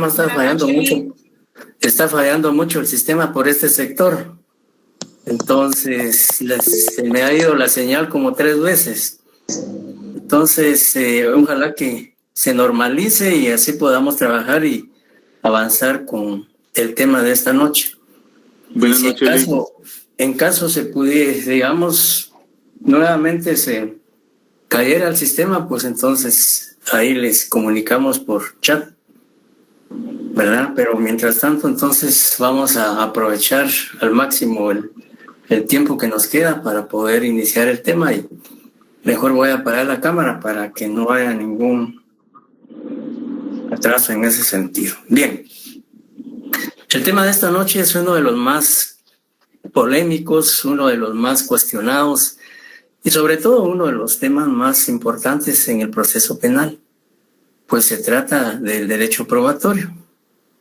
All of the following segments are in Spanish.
está fallando mucho. Está fallando mucho el sistema por este sector. Entonces, se me ha ido la señal como 3 veces. Entonces, ojalá que se normalice y así podamos trabajar y avanzar con el tema de esta noche. Buenas noches. En caso se pudiera, digamos, nuevamente se cayera el sistema, pues entonces ahí les comunicamos por chat, ¿verdad? Pero mientras tanto, entonces vamos a aprovechar al máximo el tiempo que nos queda para poder iniciar el tema y mejor voy a apagar la cámara para que no haya ningún atraso en ese sentido. Bien, el tema de esta noche es uno de los más polémicos, uno de los más cuestionados y sobre todo uno de los temas más importantes en el proceso penal, pues se trata del derecho probatorio,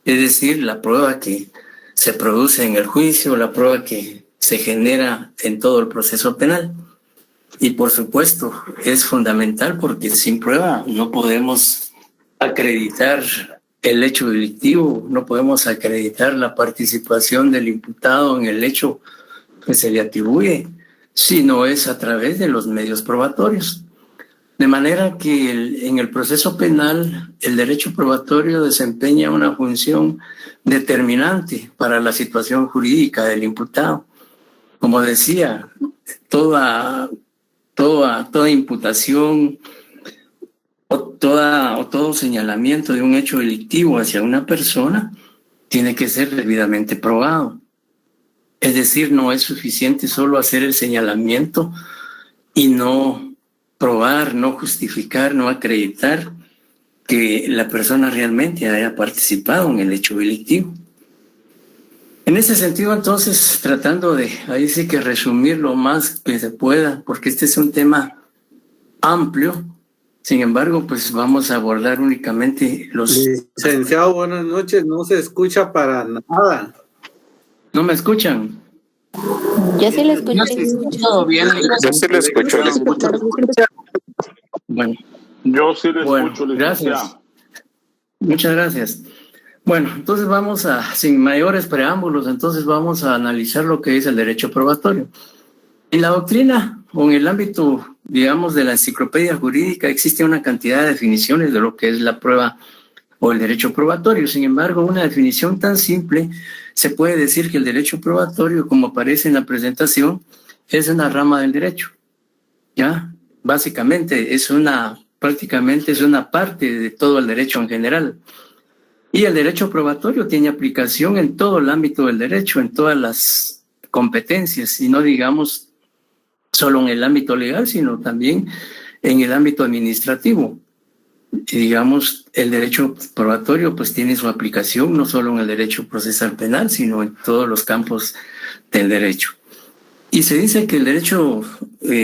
es decir, la prueba que se produce en el juicio, la prueba que se genera en todo el proceso penal. Y por supuesto es fundamental porque sin prueba no podemos acreditar el hecho delictivo, no podemos acreditar la participación del imputado en el hecho que se le atribuye, si no es a través de los medios probatorios. De manera que en el proceso penal el derecho probatorio desempeña una función determinante para la situación jurídica del imputado. Como decía, toda imputación o todo señalamiento de un hecho delictivo hacia una persona tiene que ser debidamente probado. Es decir, no es suficiente solo hacer el señalamiento y no probar, no justificar, no acreditar que la persona realmente haya participado en el hecho delictivo. En ese sentido, entonces, tratando de, ahí sí que resumir lo más que se pueda, porque este es un tema amplio, sin embargo, pues vamos a abordar únicamente los... Licenciado, buenas noches, no se escucha para nada. ¿No me escuchan? Yo sí le escucho. Todo bien. Yo sí le escucho. Bueno. Yo sí le escucho, gracias. Muchas gracias. Bueno, entonces sin mayores preámbulos, entonces vamos a analizar lo que es el derecho probatorio. En la doctrina o en el ámbito, digamos, de la enciclopedia jurídica existe una cantidad de definiciones de lo que es la prueba o el derecho probatorio. Sin embargo, una definición tan simple, se puede decir que el derecho probatorio, como aparece en la presentación, es una rama del derecho. ¿Ya? Básicamente prácticamente es una parte de todo el derecho en general. Y el derecho probatorio tiene aplicación en todo el ámbito del derecho, en todas las competencias, y no digamos solo en el ámbito legal, sino también en el ámbito administrativo. Y digamos, el derecho probatorio pues tiene su aplicación no solo en el derecho procesal penal, sino en todos los campos del derecho. Y se dice que el derecho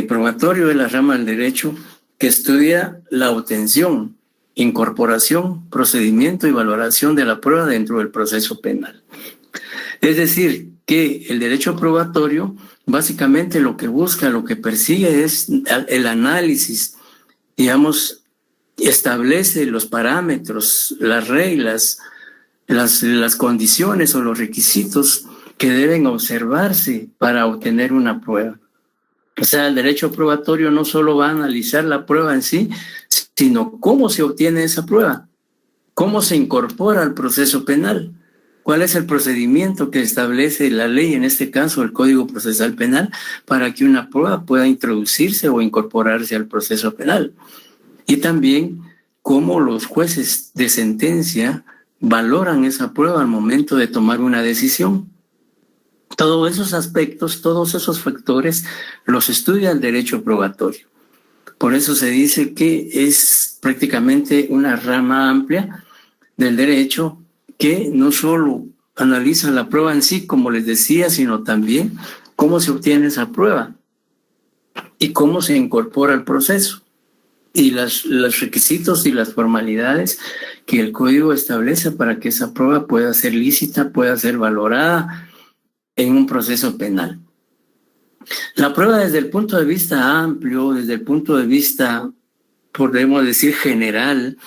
probatorio es la rama del derecho que estudia la obtención, incorporación, procedimiento y valoración de la prueba dentro del proceso penal. Es decir, que el derecho probatorio básicamente lo que busca, lo que persigue es el análisis, digamos, establece los parámetros, las reglas, las condiciones o los requisitos que deben observarse para obtener una prueba. O sea, el derecho probatorio no solo va a analizar la prueba en sí, sino cómo se obtiene esa prueba, cómo se incorpora al proceso penal, cuál es el procedimiento que establece la ley, en este caso el Código Procesal Penal, para que una prueba pueda introducirse o incorporarse al proceso penal. Y también cómo los jueces de sentencia valoran esa prueba al momento de tomar una decisión. Todos esos aspectos, todos esos factores los estudia el derecho probatorio. Por eso se dice que es prácticamente una rama amplia del derecho que no solo analiza la prueba en sí, como les decía, sino también cómo se obtiene esa prueba y cómo se incorpora al proceso y los requisitos y las formalidades que el código establece para que esa prueba pueda ser lícita, pueda ser valorada en un proceso penal. La prueba desde el punto de vista amplio, desde el punto de vista, podemos decir, general,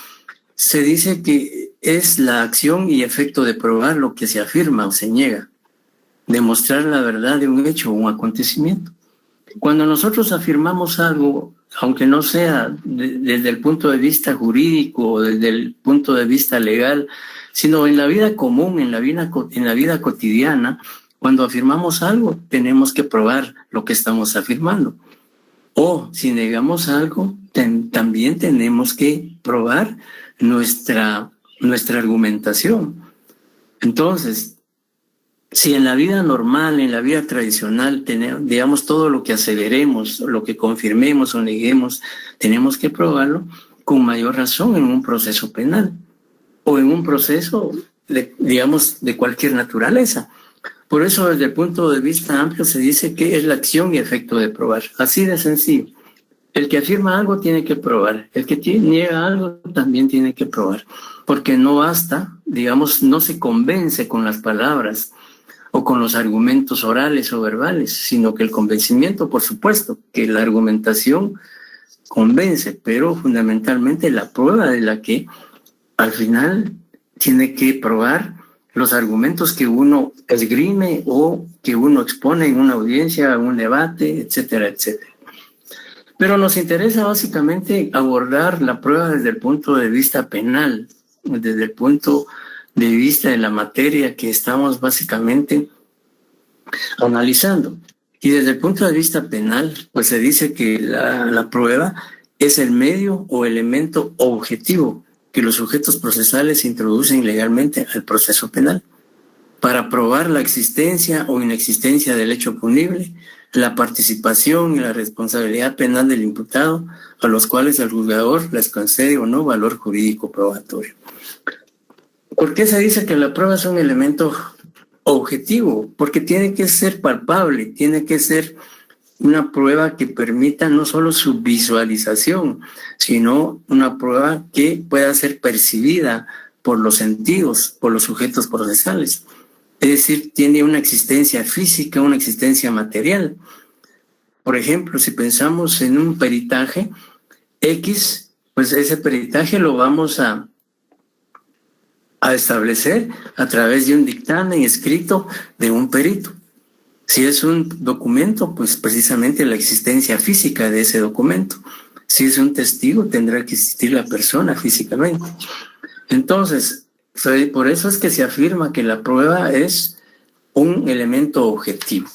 se dice que es la acción y efecto de probar lo que se afirma o se niega, demostrar la verdad de un hecho o un acontecimiento. Cuando nosotros afirmamos algo, aunque no sea desde el punto de vista jurídico o desde el punto de vista legal, sino en la vida común, en la vida cotidiana, cuando afirmamos algo, tenemos que probar lo que estamos afirmando. O si negamos algo, también tenemos que probar nuestra argumentación. Entonces, si en la vida normal, en la vida tradicional, digamos, todo lo que aseveremos, lo que confirmemos o neguemos, tenemos que probarlo, con mayor razón en un proceso penal o en un proceso, digamos, de cualquier naturaleza. Por eso, desde el punto de vista amplio, se dice que es la acción y efecto de probar. Así de sencillo. El que afirma algo tiene que probar. El que niega algo también tiene que probar. Porque no basta, digamos, no se convence con las palabras o con los argumentos orales o verbales, sino que el convencimiento, por supuesto, que la argumentación convence, pero fundamentalmente la prueba de la que al final tiene que probar los argumentos que uno esgrime o que uno expone en una audiencia, en un debate, etcétera, etcétera. Pero nos interesa básicamente abordar la prueba desde el punto de vista penal, desde el punto de vista de la materia que estamos básicamente analizando. Y desde el punto de vista penal, pues se dice que la prueba es el medio o elemento objetivo que los sujetos procesales introducen legalmente al proceso penal para probar la existencia o inexistencia del hecho punible, la participación y la responsabilidad penal del imputado, a los cuales el juzgador les concede o no valor jurídico probatorio. ¿Por qué se dice que la prueba es un elemento objetivo? Porque tiene que ser palpable, tiene que ser una prueba que permita no solo su visualización, sino una prueba que pueda ser percibida por los sentidos, por los sujetos procesales. Es decir, tiene una existencia física, una existencia material. Por ejemplo, si pensamos en un peritaje X, pues ese peritaje lo vamos a establecer a través de un dictamen escrito de un perito. Si es un documento, pues precisamente la existencia física de ese documento. Si es un testigo, tendrá que existir la persona físicamente. Entonces, por eso es que se afirma que la prueba es un elemento objetivo.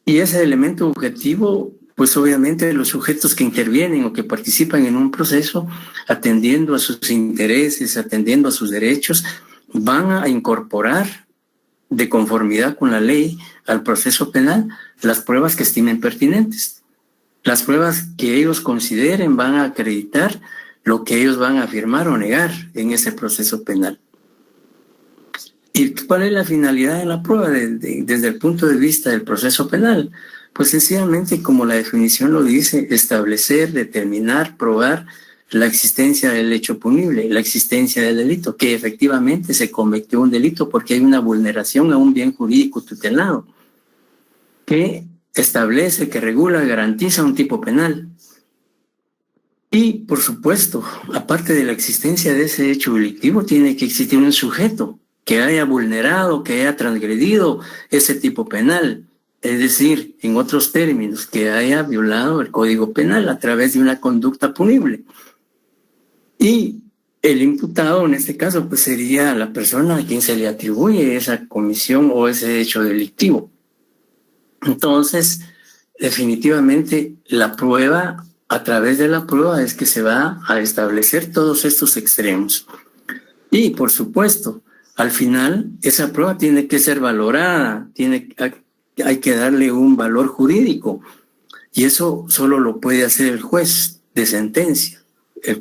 Y ese elemento objetivo, pues obviamente los sujetos que intervienen o que participan en un proceso, atendiendo a sus intereses, atendiendo a sus derechos, van a incorporar de conformidad con la ley al proceso penal las pruebas que estimen pertinentes. Las pruebas que ellos consideren van a acreditar lo que ellos van a afirmar o negar en ese proceso penal. ¿Y cuál es la finalidad de la prueba desde el punto de vista del proceso penal? Pues sencillamente, como la definición lo dice, establecer, determinar, probar la existencia del hecho punible, la existencia del delito, que efectivamente se cometió un delito porque hay una vulneración a un bien jurídico tutelado que establece, que regula, garantiza un tipo penal. Y, por supuesto, aparte de la existencia de ese hecho delictivo, tiene que existir un sujeto que haya vulnerado, que haya transgredido ese tipo penal. Es decir, en otros términos, que haya violado el Código Penal a través de una conducta punible. Y el imputado, en este caso, pues sería la persona a quien se le atribuye esa comisión o ese hecho delictivo. Entonces, definitivamente, la prueba, a través de la prueba, es que se va a establecer todos estos extremos. Y, por supuesto, al final, esa prueba tiene que ser valorada, hay que darle un valor jurídico. Y eso solo lo puede hacer el juez de sentencia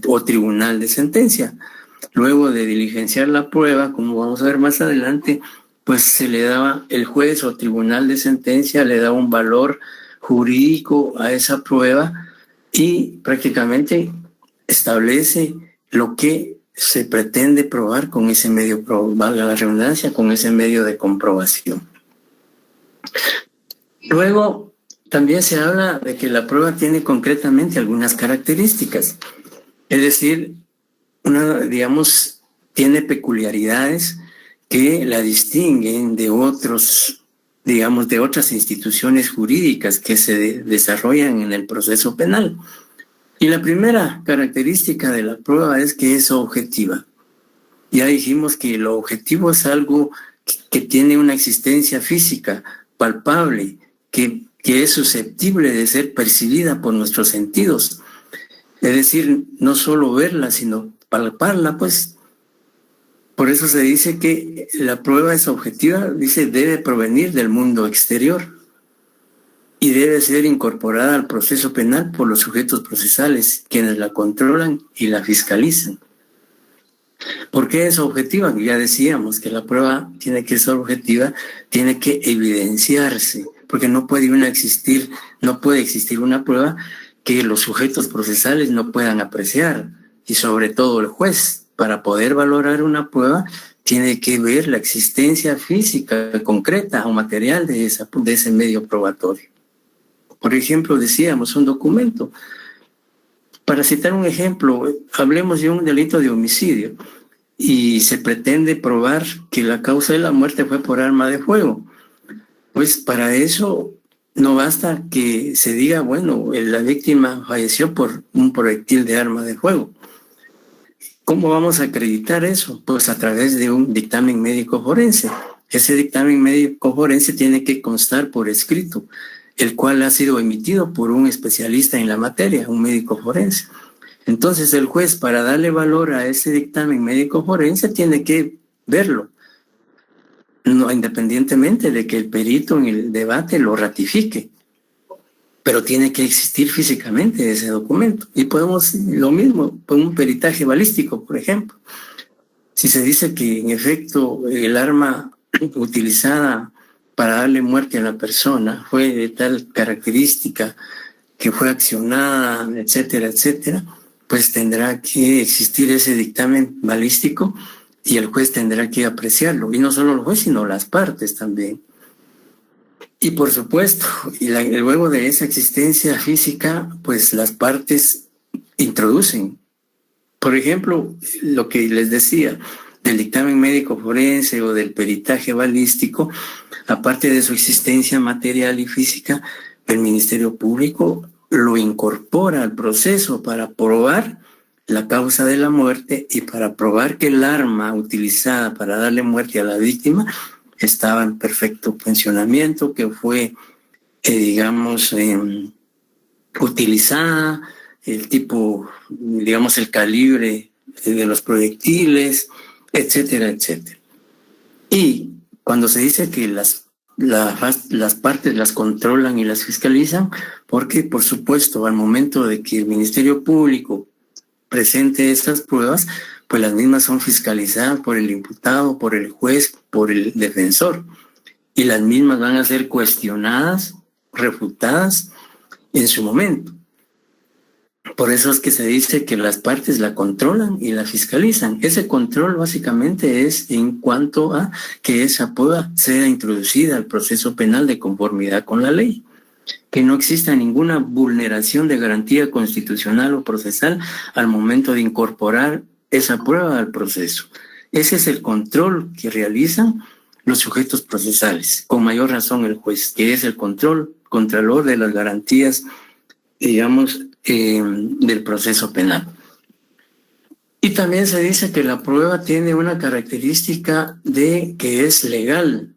o tribunal de sentencia. Luego de diligenciar la prueba, como vamos a ver más adelante, pues se le daba, el juez o tribunal de sentencia le da un valor jurídico a esa prueba y prácticamente establece lo que se pretende probar con ese medio, valga la redundancia, con ese medio de comprobación. Luego, también se habla de que la prueba tiene concretamente algunas características. Es decir, tiene peculiaridades que la distinguen de otros, digamos, de otras instituciones jurídicas que se desarrollan en el proceso penal. Y la primera característica de la prueba es que es objetiva. Ya dijimos que lo objetivo es algo que tiene una existencia física, palpable, que es susceptible de ser percibida por nuestros sentidos. Es decir, no solo verla, sino palparla, pues. Por eso se dice que la prueba es objetiva, dice, debe provenir del mundo exterior y debe ser incorporada al proceso penal por los sujetos procesales, quienes la controlan y la fiscalizan. ¿Por qué es objetiva? Ya decíamos que la prueba tiene que ser objetiva, tiene que evidenciarse, porque no puede existir una prueba que los sujetos procesales no puedan apreciar, y sobre todo el juez. Para poder valorar una prueba, tiene que ver la existencia física, concreta o material de ese medio probatorio. Por ejemplo, decíamos un documento. Para citar un ejemplo, hablemos de un delito de homicidio y se pretende probar que la causa de la muerte fue por arma de fuego. Pues para eso no basta que se diga, bueno, la víctima falleció por un proyectil de arma de fuego. ¿Cómo vamos a acreditar eso? Pues a través de un dictamen médico forense. Ese dictamen médico forense tiene que constar por escrito, el cual ha sido emitido por un especialista en la materia, un médico forense. Entonces el juez, para darle valor a ese dictamen médico forense, tiene que verlo, no, independientemente de que el perito en el debate lo ratifique, pero tiene que existir físicamente ese documento. Y podemos, lo mismo, con un peritaje balístico, por ejemplo. Si se dice que en efecto el arma utilizada para darle muerte a la persona fue de tal característica, que fue accionada, etcétera, etcétera, pues tendrá que existir ese dictamen balístico y el juez tendrá que apreciarlo. Y no solo el juez, sino las partes también. Y por supuesto, luego de esa existencia física, pues las partes introducen. Por ejemplo, lo que les decía, del dictamen médico forense o del peritaje balístico, aparte de su existencia material y física, el Ministerio Público lo incorpora al proceso para probar la causa de la muerte y para probar que el arma utilizada para darle muerte a la víctima estaba en perfecto funcionamiento, que fue, utilizada, el tipo, digamos, el calibre de los proyectiles, etcétera, etcétera. Y cuando se dice que las partes las controlan y las fiscalizan, porque, por supuesto, al momento de que el Ministerio Público presente estas pruebas, pues las mismas son fiscalizadas por el imputado, por el juez, por el defensor, y las mismas van a ser cuestionadas, refutadas en su momento. Por eso es que se dice que las partes la controlan y la fiscalizan. Ese control básicamente es en cuanto a que esa prueba sea introducida al proceso penal de conformidad con la ley, que no exista ninguna vulneración de garantía constitucional o procesal al momento de incorporar esa prueba al proceso. Ese es el control que realizan los sujetos procesales, con mayor razón el juez, que es el contralor de las garantías, digamos, del proceso penal. Y también se dice que la prueba tiene una característica de que es legal,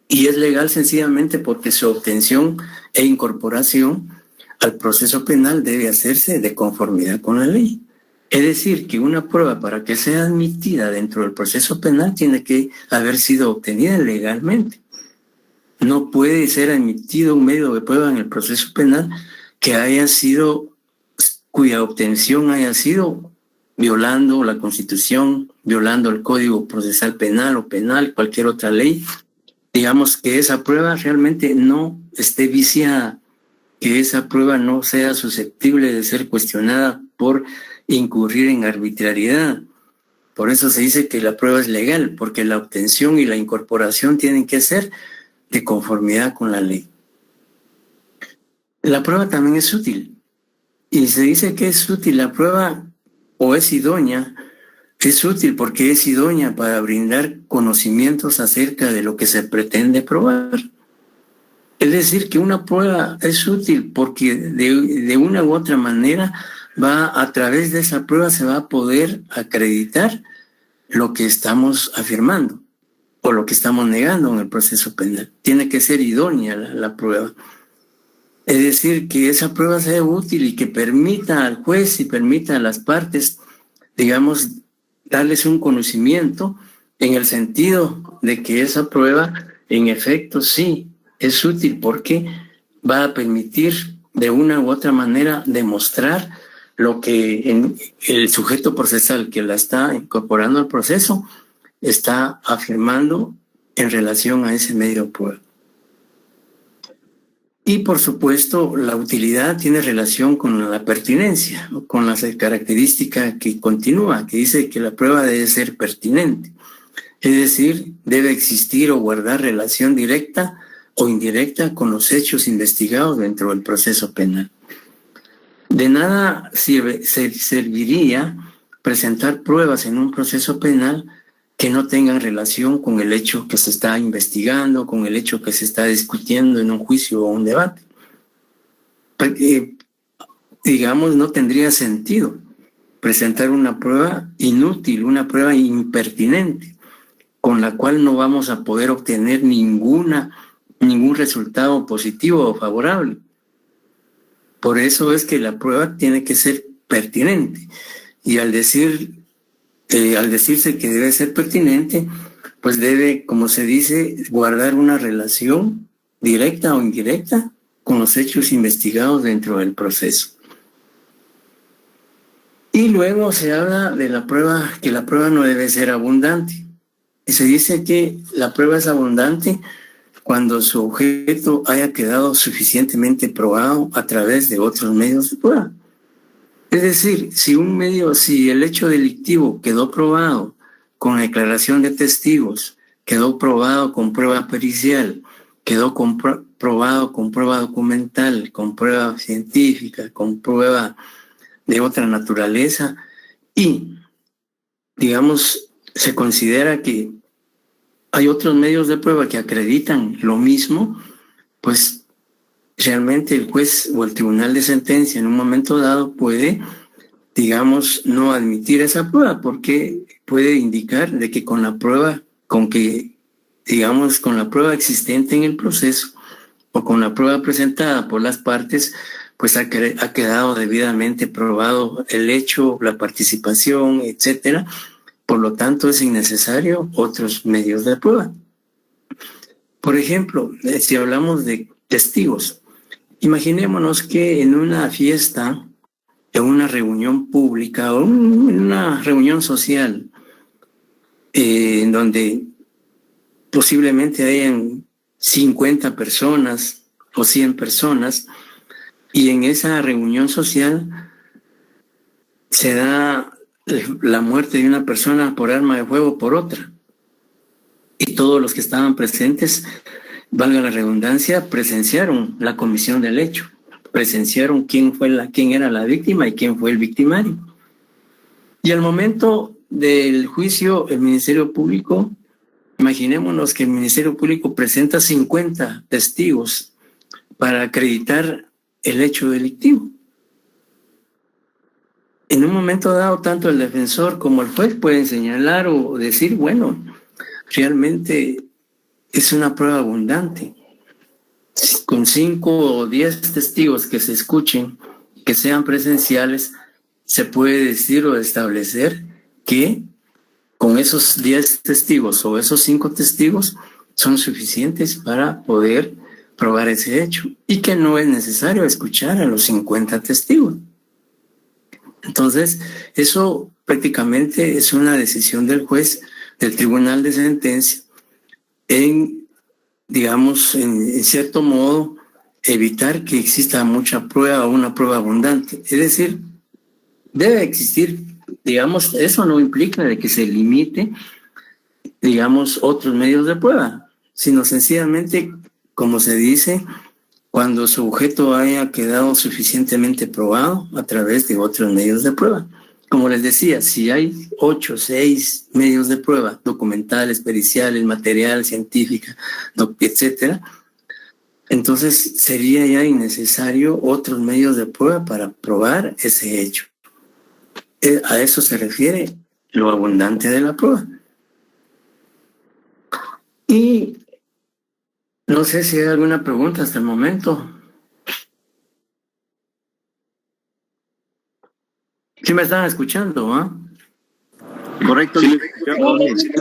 y es legal sencillamente porque su obtención e incorporación al proceso penal debe hacerse de conformidad con la ley. Es decir, que una prueba, para que sea admitida dentro del proceso penal, tiene que haber sido obtenida legalmente. No puede ser admitido un medio de prueba en el proceso penal cuya obtención haya sido violando la Constitución, violando el Código Procesal Penal o penal, cualquier otra ley. Digamos que esa prueba realmente no esté viciada, que esa prueba no sea susceptible de ser cuestionada por incurrir en arbitrariedad. Por eso se dice que la prueba es legal, porque la obtención y la incorporación tienen que ser de conformidad con la ley. La prueba también es útil, y se dice que es útil la prueba o es idónea Es útil porque es idónea para brindar conocimientos acerca de lo que se pretende probar. Es decir, que una prueba es útil porque de una u otra manera a través de esa prueba se va a poder acreditar lo que estamos afirmando o lo que estamos negando en el proceso penal. Tiene que ser idónea la prueba. Es decir, que esa prueba sea útil y que permita al juez y permita a las partes, digamos, darles un conocimiento en el sentido de que esa prueba, en efecto, sí, es útil porque va a permitir de una u otra manera demostrar lo que el sujeto procesal que la está incorporando al proceso está afirmando en relación a ese medio de prueba. Y por supuesto, la utilidad tiene relación con la pertinencia, con la característica que continúa, que dice que la prueba debe ser pertinente. Es decir, debe existir o guardar relación directa o indirecta con los hechos investigados dentro del proceso penal. De nada serviría presentar pruebas en un proceso penal que no tengan relación con el hecho que se está investigando, con el hecho que se está discutiendo en un juicio o un debate. Digamos, no tendría sentido presentar una prueba inútil, una prueba impertinente, con la cual no vamos a poder obtener ningún resultado positivo o favorable. Por eso es que la prueba tiene que ser pertinente. Y al decirse que debe ser pertinente, pues debe, como se dice, guardar una relación directa o indirecta con los hechos investigados dentro del proceso. Y luego se habla de la prueba, que la prueba no debe ser abundante. Y se dice que la prueba es abundante cuando su objeto haya quedado suficientemente probado a través de otros medios de prueba. Es decir, si el hecho delictivo quedó probado con la declaración de testigos, quedó probado con prueba pericial, quedó probado con prueba documental, con prueba científica, con prueba de otra naturaleza, y, digamos, se considera que hay otros medios de prueba que acreditan lo mismo, pues realmente el juez o el tribunal de sentencia en un momento dado puede, digamos, no admitir esa prueba porque puede indicar de que con la prueba existente en el proceso o con la prueba presentada por las partes, pues ha quedado debidamente probado el hecho, la participación, etcétera. Por lo tanto, es innecesario otros medios de prueba. Por ejemplo, si hablamos de testigos, imaginémonos que en una fiesta, en una reunión pública o en una reunión social, en donde posiblemente hayan 50 personas o 100 personas, y en esa reunión social se da la muerte de una persona por arma de fuego por otra. Y todos los que estaban presentes, valga la redundancia, presenciaron la comisión del hecho, presenciaron quién era la víctima y quién fue el victimario. Y al momento del juicio, el Ministerio Público, imaginémonos que el Ministerio Público presenta 50 testigos para acreditar el hecho delictivo. En un momento dado, tanto el defensor como el juez pueden señalar o decir, bueno, realmente es una prueba abundante. Con 5 o 10 testigos que se escuchen, que sean presenciales, se puede decir o establecer que con esos 10 testigos o esos 5 testigos son suficientes para poder probar ese hecho y que no es necesario escuchar a los 50 testigos. Entonces, eso prácticamente es una decisión del juez, del tribunal de sentencia, en cierto modo, evitar que exista mucha prueba o una prueba abundante. Es decir, debe existir, digamos, eso no implica de que se limite, digamos, otros medios de prueba, sino sencillamente, como se dice, cuando su objeto haya quedado suficientemente probado a través de otros medios de prueba. como les decía, si hay 8 o 6 medios de prueba, documentales, periciales, material, científica, etcétera, entonces sería ya innecesario otros medios de prueba para probar ese hecho. A eso se refiere lo abundante de la prueba. Y no sé si hay alguna pregunta hasta el momento. ¿Sí me están escuchando? ¿Ah? Correcto. Sí,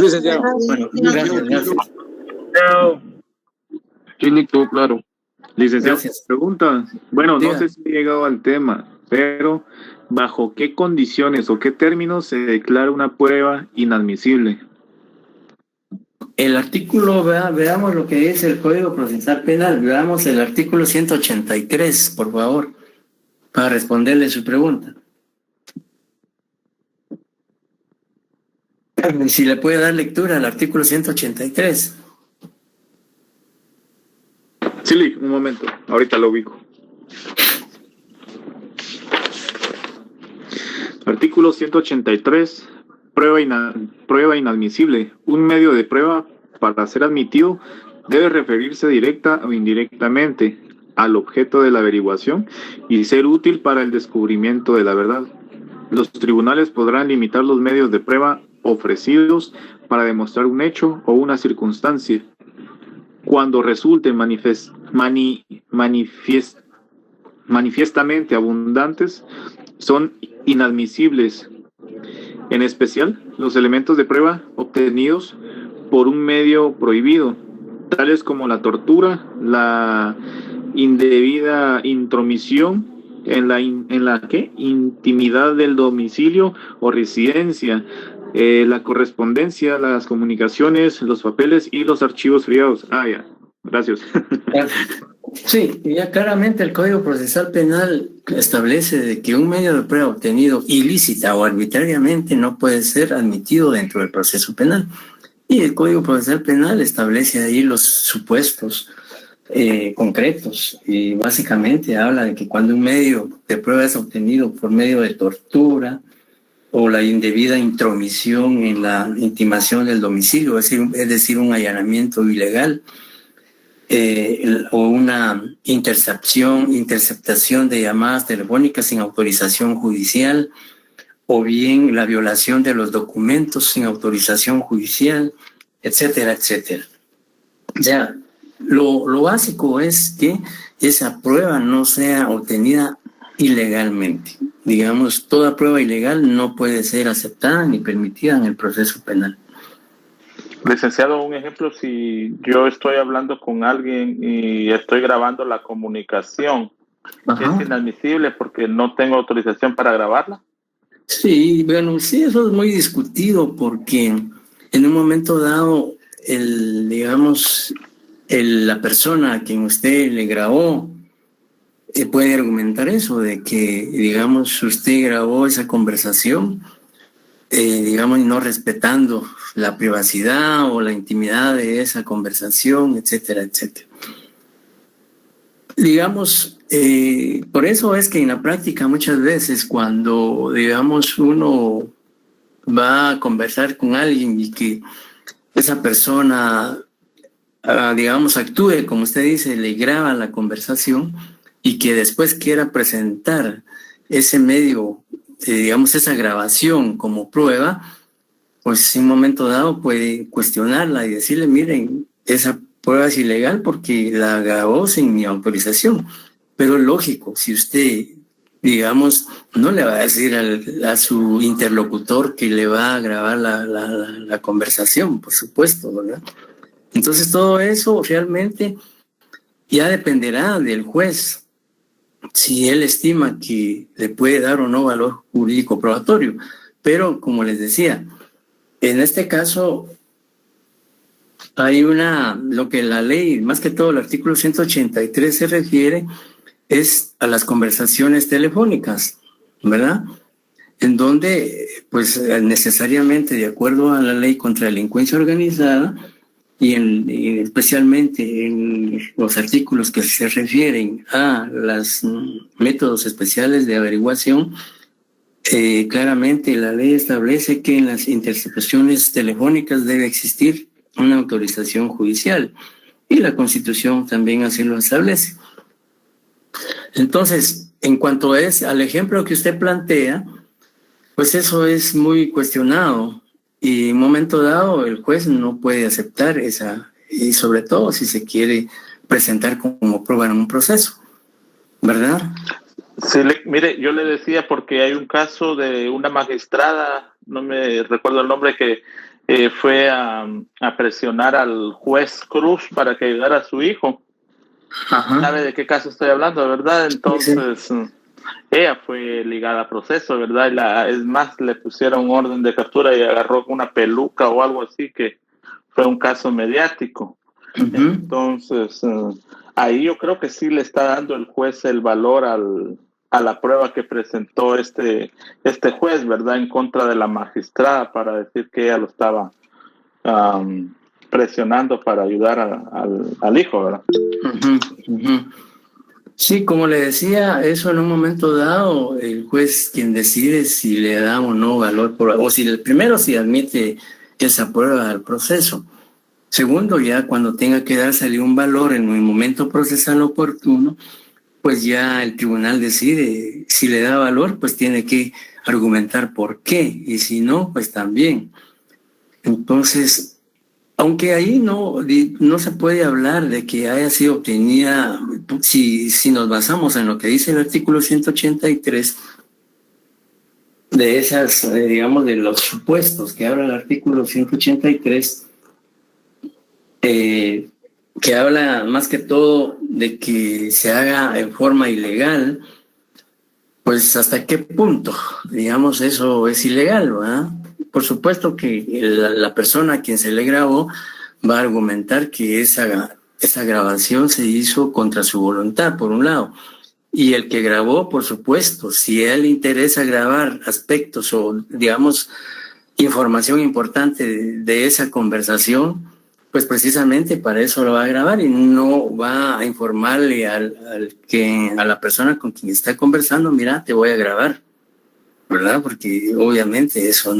licenciado. Bueno, gracias. Sí, listo, claro. Licenciado, Gracias. pregunta. Bueno, Diga. no sé si he llegado al tema, pero ¿bajo qué condiciones o qué términos se declara una prueba inadmisible? El artículo, veamos lo que dice el Código Procesal Penal, veamos el artículo 183, por favor, para responderle su pregunta. Si le puede dar lectura al artículo 183. Sí, un momento, ahorita lo ubico. Artículo 183, prueba inadmisible. Un medio de prueba para ser admitido debe referirse directa o indirectamente al objeto de la averiguación y ser útil para el descubrimiento de la verdad. Los tribunales podrán limitar los medios de prueba ofrecidos para demostrar un hecho o una circunstancia cuando resulten manifiestamente abundantes, son inadmisibles. En especial, los elementos de prueba obtenidos por un medio prohibido, tales como la tortura, la indebida intromisión en la intimidad del domicilio o residencia, la correspondencia, las comunicaciones, los papeles y los archivos friados. Ya. Gracias. Sí, ya claramente el Código Procesal Penal establece de que un medio de prueba obtenido ilícita o arbitrariamente no puede ser admitido dentro del proceso penal. Y el Código Procesal Penal establece ahí los supuestos concretos y básicamente habla de que cuando un medio de prueba es obtenido por medio de tortura o la indebida intromisión en la intimación del domicilio, es decir, un allanamiento ilegal, o una interceptación de llamadas telefónicas sin autorización judicial, o bien la violación de los documentos sin autorización judicial, etcétera, etcétera. O sea, lo básico es que esa prueba no sea obtenida ilegalmente. Digamos, toda prueba ilegal no puede ser aceptada ni permitida en el proceso penal. Licenciado, un ejemplo, si yo estoy hablando con alguien y estoy grabando la comunicación, ¿es inadmisible porque no tengo autorización para grabarla? Sí, bueno, sí, eso es muy discutido porque en un momento dado, la persona a quien usted le grabó puede argumentar eso, de que, digamos, usted grabó esa conversación, digamos, no respetando la privacidad o la intimidad de esa conversación, etcétera, etcétera. Digamos, por eso es que en la práctica muchas veces cuando, digamos, uno va a conversar con alguien y que esa persona, digamos, actúe, como usted dice, le graba la conversación y que después quiera presentar ese medio, digamos, esa grabación como prueba, pues en un momento dado puede cuestionarla y decirle, miren, esa prueba es ilegal porque la grabó sin mi autorización. Pero es lógico, si usted, digamos, no le va a decir a su interlocutor que le va a grabar la conversación, por supuesto, ¿verdad? Entonces todo eso realmente ya dependerá del juez, si él estima que le puede dar o no valor jurídico probatorio. Pero, como les decía, en este caso hay lo que la ley, más que todo el artículo 183 se refiere, es a las conversaciones telefónicas, ¿verdad? En donde, pues necesariamente, de acuerdo a la ley contra la delincuencia organizada, y especialmente en los artículos que se refieren a los métodos especiales de averiguación, claramente la ley establece que en las interceptaciones telefónicas debe existir una autorización judicial y la Constitución también así lo establece. Entonces, en cuanto al ejemplo que usted plantea, pues eso es muy cuestionado y en un momento dado el juez no puede aceptar esa, y sobre todo si se quiere presentar como prueba en un proceso, ¿verdad? Sí, mire, yo le decía porque hay un caso de una magistrada, no me recuerdo el nombre, que fue a presionar al juez Cruz para que ayudara a su hijo. Ajá. ¿Sabe de qué caso estoy hablando, verdad? Entonces, sí. Ella fue ligada a proceso, ¿verdad? Es más, le pusieron orden de captura y agarró una peluca o algo así, que fue un caso mediático. Uh-huh. Entonces, ahí yo creo que sí le está dando el juez el valor a la prueba que presentó este juez, ¿verdad? En contra de la magistrada para decir que ella lo estaba presionando para ayudar al hijo, ¿verdad? Uh-huh, uh-huh. Sí, como le decía, eso en un momento dado, el juez quien decide si le da o no valor, o si primero si admite esa prueba al proceso. Segundo, ya cuando tenga que dársele un valor en el momento procesal oportuno, pues ya el tribunal decide si le da valor, pues tiene que argumentar por qué, y si no, pues también. Entonces, aunque ahí no se puede hablar de que haya sido obtenida, si nos basamos en lo que dice el artículo 183, de esas, digamos, de los supuestos que habla el artículo 183, que habla más que todo de que se haga en forma ilegal, pues hasta qué punto, digamos, eso es ilegal, ¿verdad? Por supuesto que la persona a quien se le grabó va a argumentar que esa grabación se hizo contra su voluntad, por un lado. Y el que grabó, por supuesto, si a él le interesa grabar aspectos o, digamos, información importante de esa conversación, pues precisamente para eso lo va a grabar y no va a informarle a la persona con quien está conversando, mira, te voy a grabar, ¿verdad? Porque obviamente eso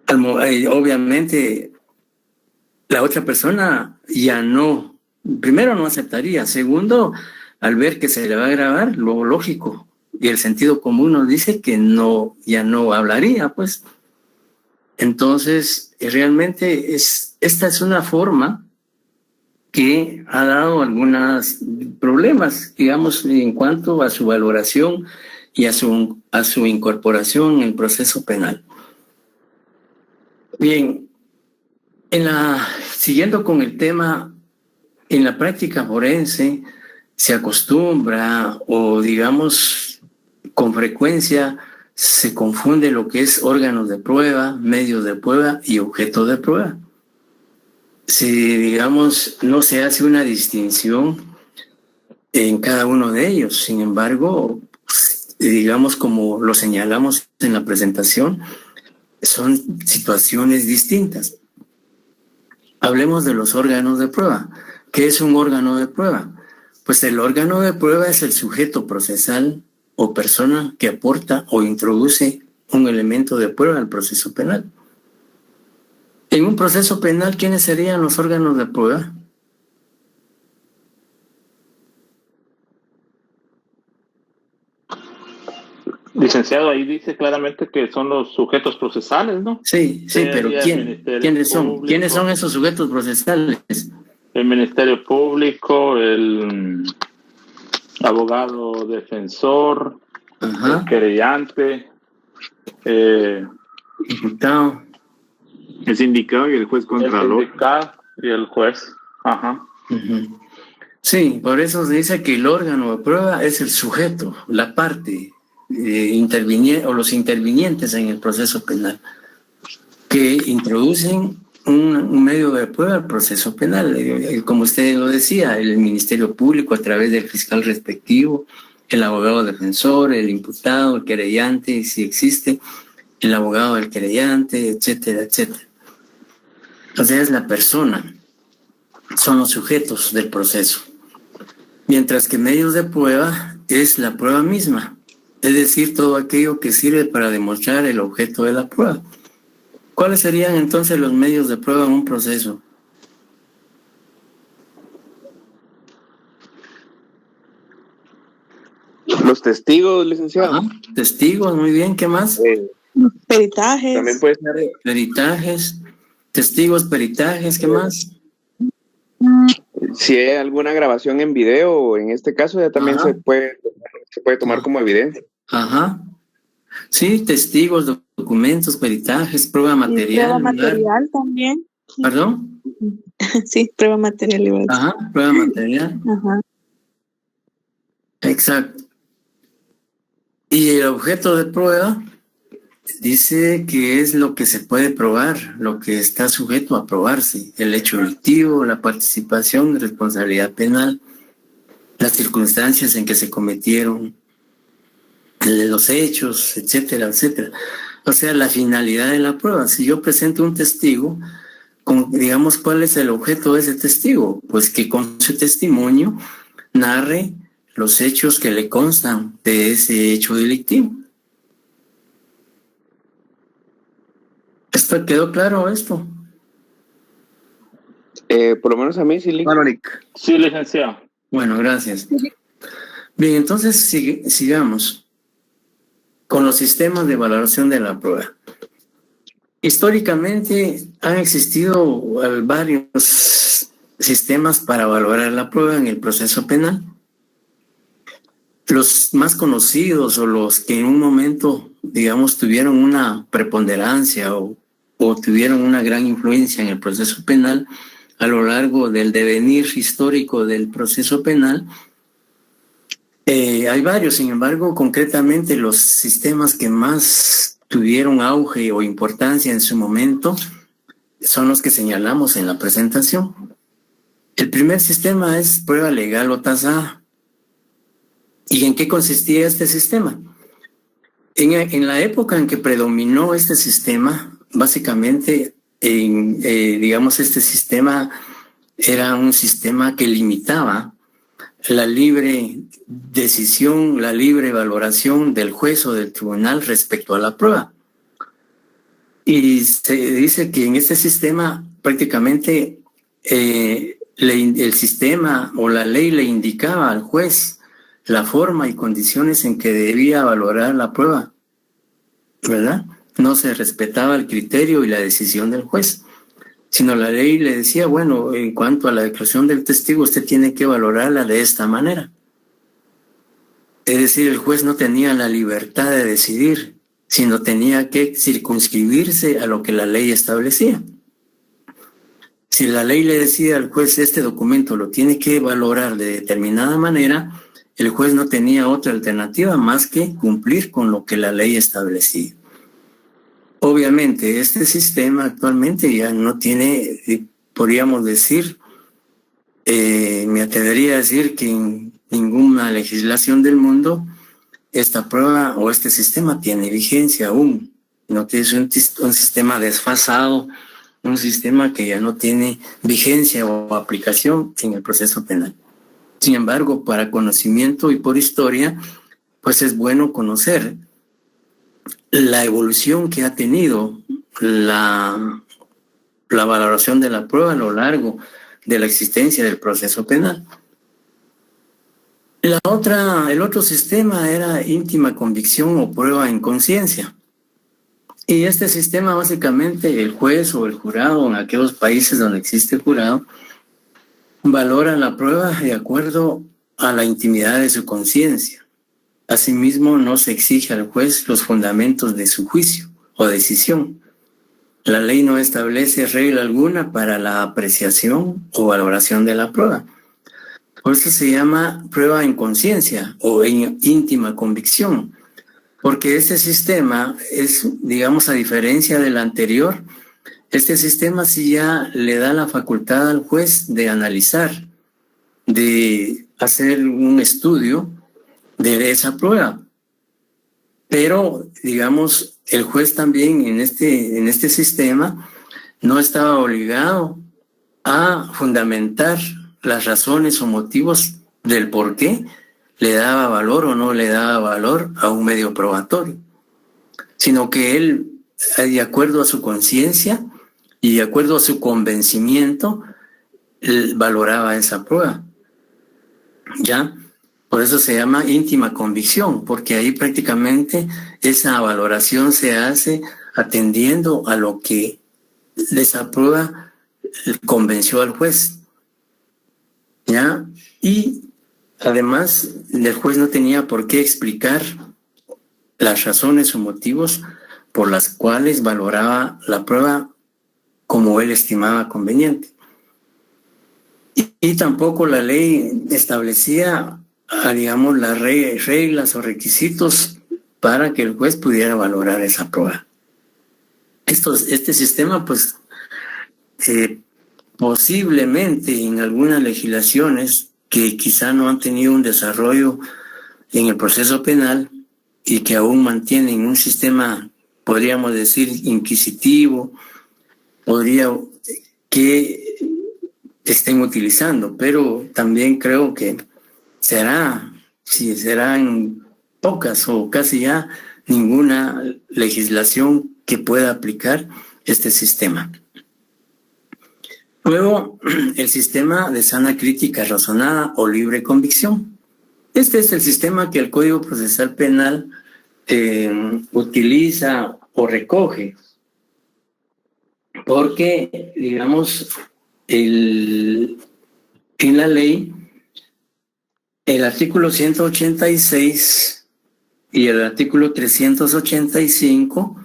obviamente la otra persona ya no, primero no aceptaría, segundo, al ver que se le va a grabar, lo lógico y el sentido común nos dice que ya no hablaría, pues. Entonces, realmente esta es una forma que ha dado algunos problemas, digamos, en cuanto a su valoración y a su incorporación en el proceso penal. Bien, siguiendo con el tema, en la práctica forense se acostumbra o digamos con frecuencia se confunde lo que es órganos de prueba, medios de prueba y objeto de prueba. Si, digamos, no se hace una distinción en cada uno de ellos, sin embargo, digamos, como lo señalamos en la presentación, son situaciones distintas. Hablemos de los órganos de prueba. ¿Qué es un órgano de prueba? Pues el órgano de prueba es el sujeto procesal o persona que aporta o introduce un elemento de prueba al proceso penal. En un proceso penal, ¿quiénes serían los órganos de prueba? Licenciado, ahí dice claramente que son los sujetos procesales, ¿no? Sí, pero ¿quiénes son? Público. ¿Quiénes son esos sujetos procesales? El Ministerio Público, el abogado defensor, ajá, el querellante, imputado, el sindicado y el juez contralor. El sindicado y el juez, ajá. Uh-huh. Sí, por eso se dice que el órgano de prueba es el sujeto, la parte o los intervinientes en el proceso penal, que introducen un medio de prueba al proceso penal. Como usted lo decía, el Ministerio Público a través del fiscal respectivo, el abogado defensor, el imputado, el querellante, si existe, el abogado del querellante, etcétera, etcétera. Entonces es la persona, son los sujetos del proceso. Mientras que medios de prueba es la prueba misma, es decir, todo aquello que sirve para demostrar el objeto de la prueba. ¿Cuáles serían entonces los medios de prueba en un proceso? Los testigos, licenciado. Ajá, testigos, muy bien, ¿qué más? Peritajes. También puede ser Peritajes, testigos, peritajes, ¿qué más? si hay alguna grabación en video, en este caso ya también Ajá. se puede tomar como evidencia. Ajá. Sí, testigos, documentos, peritajes, prueba Y material. prueba material también. ¿Perdón? Sí, prueba material. Iba a decir. Ajá, prueba material. Ajá. Exacto. Y el objeto de prueba dice que es lo que se puede probar, lo que está sujeto a probarse, el hecho delictivo, la participación, responsabilidad penal, las circunstancias en que se cometieron los hechos, etcétera, etcétera. O sea, la finalidad de la prueba. Si yo presento un testigo, digamos, ¿cuál es el objeto de ese testigo? Pues que con su testimonio narre los hechos que le constan de ese hecho delictivo. ¿Quedó claro esto? Por lo menos a mí sí, Sí, licenciado. Bueno, gracias. Bien, entonces sigamos con los sistemas de valoración de la prueba. Históricamente han existido varios sistemas para valorar la prueba en el proceso penal. Los más conocidos o los que en un momento, digamos, tuvieron una preponderancia o tuvieron una gran influencia en el proceso penal a lo largo del devenir histórico del proceso penal, hay varios. Sin embargo, concretamente los sistemas que más tuvieron auge o importancia en su momento son los que señalamos en la presentación. El primer sistema es prueba legal o tasada. ¿Y en qué consistía este sistema? En la época en que predominó este sistema, básicamente, digamos, este sistema era un sistema que limitaba la libre decisión, la libre valoración del juez o del tribunal respecto a la prueba. Y se dice que en este sistema prácticamente el sistema o la ley le indicaba al juez la forma y condiciones en que debía valorar la prueba, ¿verdad? No se respetaba el criterio y la decisión del juez, sino la ley le decía, bueno, en cuanto a la declaración del testigo, usted tiene que valorarla de esta manera. Es decir, el juez no tenía la libertad de decidir, sino tenía que circunscribirse a lo que la ley establecía. Si la ley le decía al juez, este documento lo tiene que valorar de determinada manera, el juez no tenía otra alternativa más que cumplir con lo que la ley establecía. Obviamente, este sistema actualmente ya no tiene, podríamos decir, me atrevería a decir que en ninguna legislación del mundo esta prueba o este sistema tiene vigencia aún. No que es un sistema desfasado, un sistema que ya no tiene vigencia o aplicación en el proceso penal. Sin embargo, para conocimiento y por historia, pues es bueno conocer la evolución que ha tenido la valoración de la prueba a lo largo de la existencia del proceso penal. El otro sistema era íntima convicción o prueba en conciencia. Y este sistema, básicamente, el juez o el jurado en aquellos países donde existe jurado, valora la prueba de acuerdo a la intimidad de su conciencia. Asimismo, no se exige al juez los fundamentos de su juicio o decisión. La ley no establece regla alguna para la apreciación o valoración de la prueba. Por eso se llama prueba en conciencia o en íntima convicción, porque este sistema es, digamos, a diferencia del anterior, este sistema sí ya le da la facultad al juez de analizar, de hacer un estudio de esa prueba. Pero, digamos, el juez también en este sistema no estaba obligado a fundamentar las razones o motivos del por qué le daba valor o no le daba valor a un medio probatorio, sino que él, de acuerdo a su conciencia y de acuerdo a su convencimiento, él valoraba esa prueba. ¿Ya? Por eso se llama íntima convicción, porque ahí prácticamente esa valoración se hace atendiendo a lo que de esa prueba convenció al juez. ¿Ya? Y además, el juez no tenía por qué explicar las razones o motivos por las cuales valoraba la prueba como él estimaba conveniente. Y tampoco la ley establecía, digamos, las reglas o requisitos para que el juez pudiera valorar esa prueba. Este sistema, pues, posiblemente en algunas legislaciones que quizá no han tenido un desarrollo en el proceso penal y que aún mantienen un sistema, podríamos decir, inquisitivo, que estén utilizando, pero también creo que serán pocas o casi ya ninguna legislación que pueda aplicar este sistema. Luego, el sistema de sana crítica razonada o libre convicción. Este es el sistema que el Código Procesal Penal utiliza o recoge, porque, digamos, en la ley, el artículo 186 y el artículo 385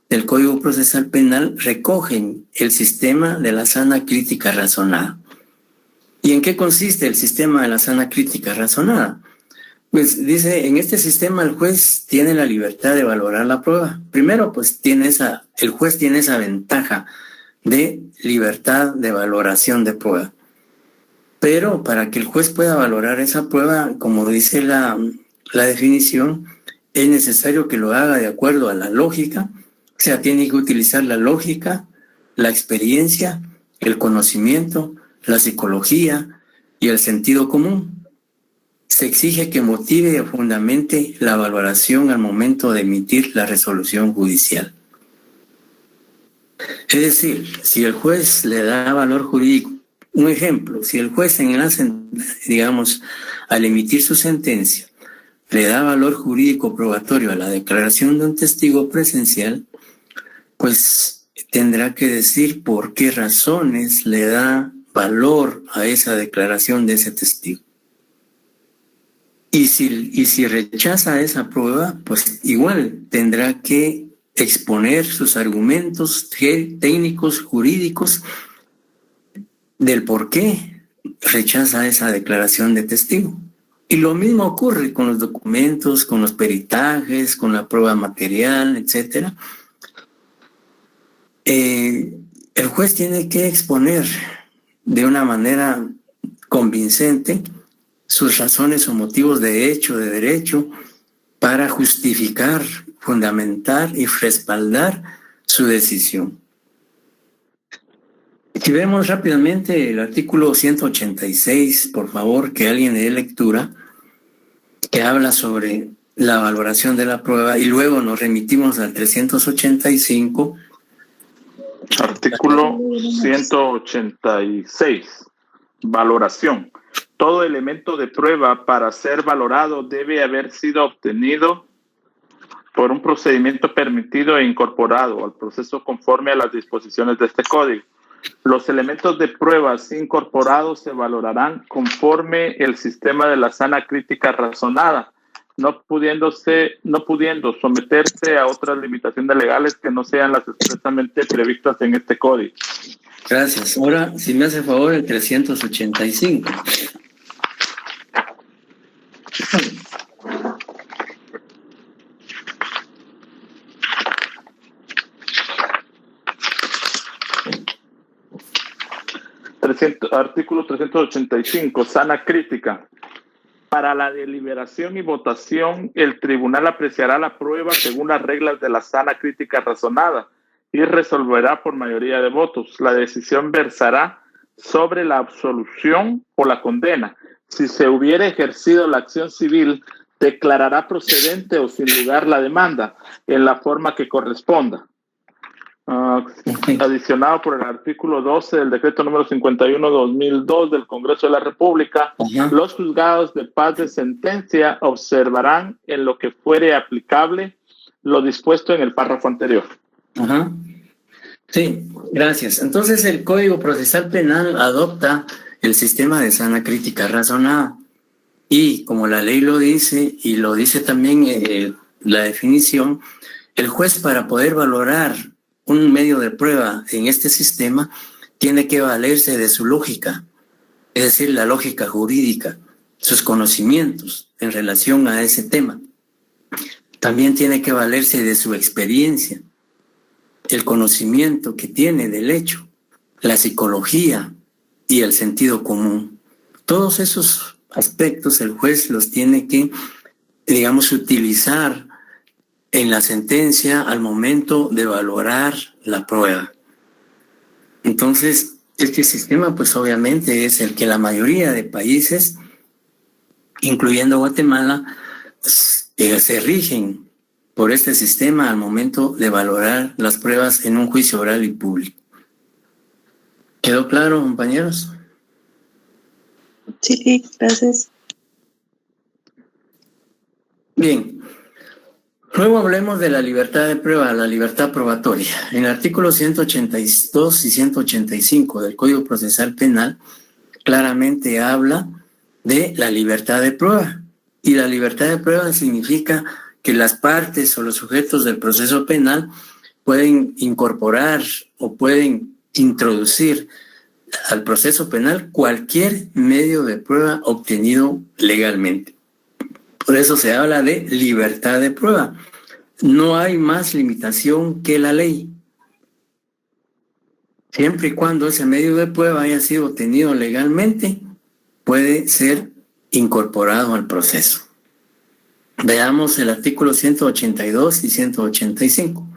del Código Procesal Penal recogen el sistema de la sana crítica razonada. ¿Y en qué consiste el sistema de la sana crítica razonada? Pues dice, en este sistema el juez tiene la libertad de valorar la prueba. Primero, pues el juez tiene esa ventaja de libertad de valoración de prueba. Pero para que el juez pueda valorar esa prueba, como dice la definición, es necesario que lo haga de acuerdo a la lógica, o sea, tiene que utilizar la lógica, la experiencia, el conocimiento, la psicología y el sentido común. Se exige que motive o fundamente la valoración al momento de emitir la resolución judicial. Es decir, si el juez le da valor jurídico, un ejemplo, si el juez al emitir su sentencia, le da valor jurídico probatorio a la declaración de un testigo presencial, pues tendrá que decir por qué razones le da valor a esa declaración de ese testigo. Y si rechaza esa prueba, pues igual tendrá que exponer sus argumentos técnicos, jurídicos, del por qué rechaza esa declaración de testigo. Y lo mismo ocurre con los documentos, con los peritajes, con la prueba material, etc. El juez tiene que exponer de una manera convincente sus razones o motivos de hecho, de derecho, para justificar, fundamentar y respaldar su decisión. Si vemos rápidamente el artículo 186, por favor, que alguien le dé lectura, que habla sobre la valoración de la prueba, y luego nos remitimos al 385. Artículo 186. Valoración. Todo elemento de prueba para ser valorado debe haber sido obtenido por un procedimiento permitido e incorporado al proceso conforme a las disposiciones de este código. Los elementos de pruebas incorporados se valorarán conforme el sistema de la sana crítica razonada, no pudiendo someterse a otras limitaciones legales que no sean las expresamente previstas en este código. Gracias. Ahora, si me hace favor, el 385. Artículo 385, sana crítica. Para la deliberación y votación, el tribunal apreciará la prueba según las reglas de la sana crítica razonada y resolverá por mayoría de votos. La decisión versará sobre la absolución o la condena, si se hubiera ejercido la acción civil, declarará procedente o sin lugar la demanda en la forma que corresponda. Adicionado por el artículo 12 del decreto número 51/2002 del Congreso de la República, los juzgados de paz de sentencia observarán en lo que fuere aplicable lo dispuesto en el párrafo anterior. Sí, gracias. Entonces el Código Procesal Penal adopta el sistema de sana crítica razonada y como la ley lo dice y lo dice también la definición, el juez para poder valorar un medio de prueba en este sistema tiene que valerse de su lógica, es decir, la lógica jurídica, sus conocimientos en relación a ese tema. También tiene que valerse de su experiencia, el conocimiento que tiene del hecho, la psicología y el sentido común. Todos esos aspectos el juez los tiene que, digamos, utilizar en la sentencia al momento de valorar la prueba. Entonces, este sistema, pues obviamente es el que la mayoría de países, incluyendo Guatemala, se rigen por este sistema al momento de valorar las pruebas en un juicio oral y público. ¿Quedó claro, compañeros? Sí, gracias. Bien. Luego hablemos de la libertad de prueba, la libertad probatoria. En el artículo 182 y 185 del Código Procesal Penal claramente habla de la libertad de prueba. Y la libertad de prueba significa que las partes o los sujetos del proceso penal pueden incorporar o pueden introducir al proceso penal cualquier medio de prueba obtenido legalmente. Por eso se habla de libertad de prueba. No hay más limitación que la ley. Siempre y cuando ese medio de prueba haya sido obtenido legalmente, puede ser incorporado al proceso. Veamos el artículo 182 y 185.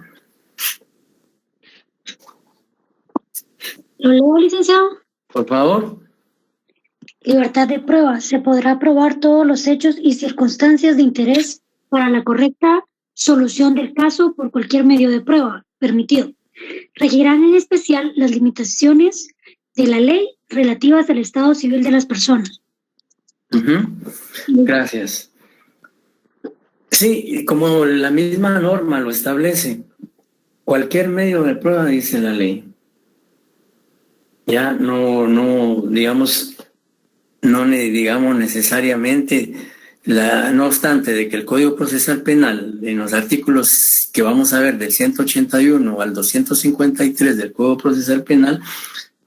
¿Lo leo, licenciado? Por favor. Libertad de prueba. Se podrá probar todos los hechos y circunstancias de interés para la correcta solución del caso por cualquier medio de prueba permitido. Regirán en especial las limitaciones de la ley relativas al estado civil de las personas. Gracias. Sí, como la misma norma lo establece, cualquier medio de prueba dice la ley. Ya no digamos necesariamente, no obstante de que el Código Procesal Penal, en los artículos que vamos a ver del 181 al 253 del Código Procesal Penal,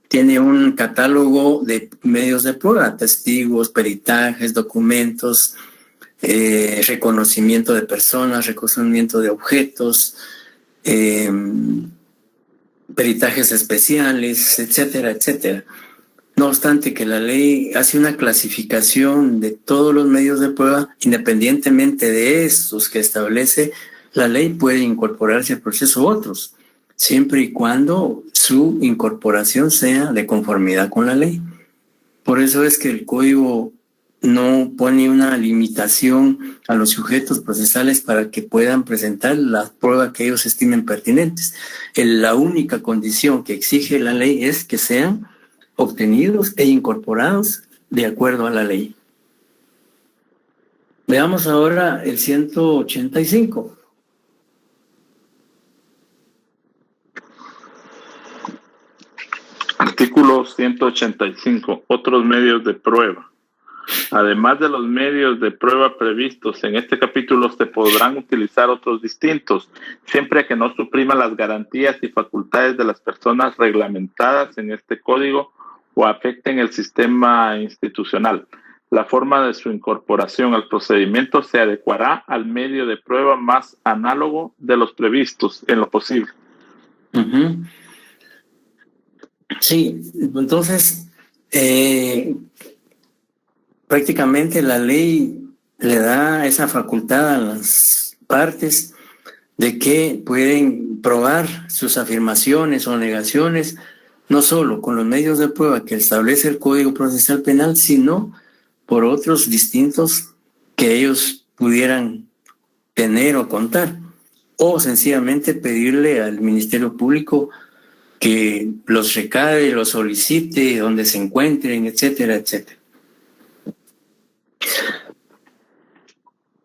tiene un catálogo de medios de prueba, testigos, peritajes, documentos, reconocimiento de personas, reconocimiento de objetos, peritajes especiales, etcétera, etcétera. No obstante que la ley hace una clasificación de todos los medios de prueba, independientemente de estos que establece la ley, puede incorporarse al proceso otros, siempre y cuando su incorporación sea de conformidad con la ley. Por eso es que el código no pone una limitación a los sujetos procesales para que puedan presentar la prueba que ellos estimen pertinentes. La única condición que exige la ley es que sean obtenidos e incorporados de acuerdo a la ley. Veamos ahora el 185. Artículo 185. Otros medios de prueba. Además de los medios de prueba previstos en este capítulo, se podrán utilizar otros distintos, siempre que no supriman las garantías y facultades de las personas reglamentadas en este código o afecten el sistema institucional. La forma de su incorporación al procedimiento se adecuará al medio de prueba más análogo de los previstos en lo posible. Sí, entonces prácticamente la ley le da esa facultad a las partes de que pueden probar sus afirmaciones o negaciones no solo con los medios de prueba que establece el Código Procesal Penal, sino por otros distintos que ellos pudieran tener o contar, o sencillamente pedirle al Ministerio Público que los recabe, los solicite, donde se encuentren, etcétera, etcétera.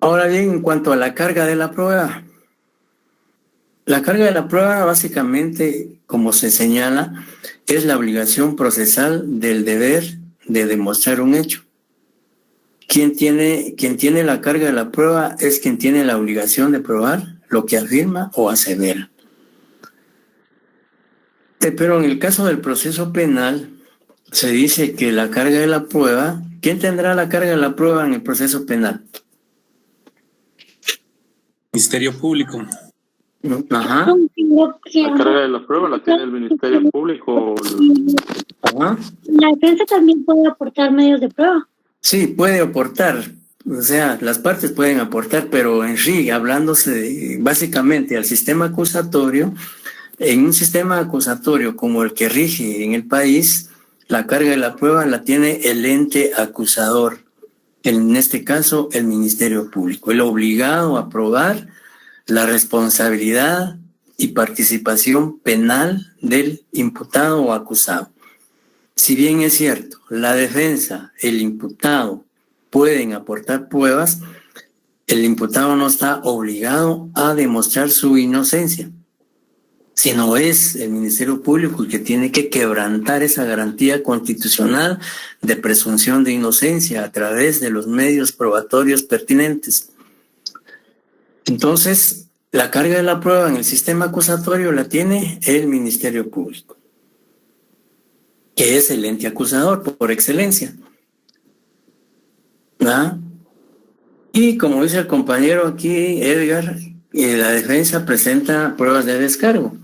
Ahora bien, en cuanto a la carga de la prueba, básicamente, como se señala, es la obligación procesal del deber de demostrar un hecho. Quien tiene la carga de la prueba es quien tiene la obligación de probar lo que afirma o asevera. Pero en el caso del proceso penal, se dice que la carga de la prueba, ¿quién tendrá la carga de la prueba en el proceso penal? Ministerio Público. Ajá. La carga de la prueba la tiene el Ministerio Público. Ajá. La defensa también puede aportar medios de prueba. Sí, puede aportar. O sea, las partes pueden aportar, pero en sí, hablándose básicamente al sistema acusatorio, en un sistema acusatorio como el que rige en el país, la carga de la prueba la tiene el ente acusador, en este caso el Ministerio Público, el obligado a probar la responsabilidad y participación penal del imputado o acusado. Si bien es cierto, la defensa, el imputado pueden aportar pruebas, el imputado no está obligado a demostrar su inocencia, sino es el Ministerio Público el que tiene que quebrantar esa garantía constitucional de presunción de inocencia a través de los medios probatorios pertinentes. Entonces, la carga de la prueba en el sistema acusatorio la tiene el Ministerio Público, que es el ente acusador por excelencia. ¿Ah? Y como dice el compañero aquí, Edgar, la defensa presenta pruebas de descargo.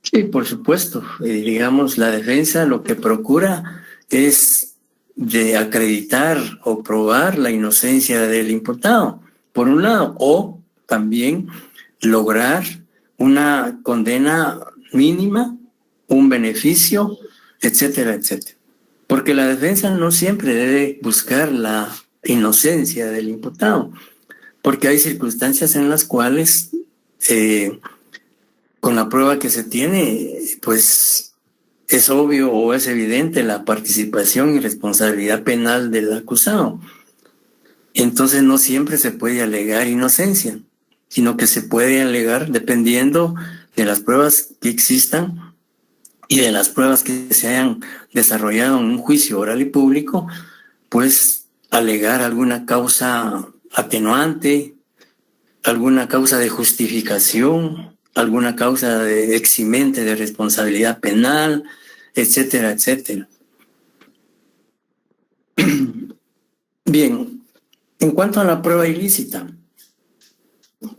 Sí, por supuesto. Digamos, la defensa lo que procura es de acreditar o probar la inocencia del imputado, por un lado, o también lograr una condena mínima, un beneficio, etcétera, etcétera. Porque la defensa no siempre debe buscar la inocencia del imputado, porque hay circunstancias en las cuales con la prueba que se tiene, pues es obvio o es evidente la participación y responsabilidad penal del acusado. Entonces no siempre se puede alegar inocencia, sino que se puede alegar dependiendo de las pruebas que existan y de las pruebas que se hayan desarrollado en un juicio oral y público, pues alegar alguna causa atenuante, alguna causa de justificación, alguna causa de eximente de responsabilidad penal, etcétera, etcétera. Bien, en cuanto a la prueba ilícita,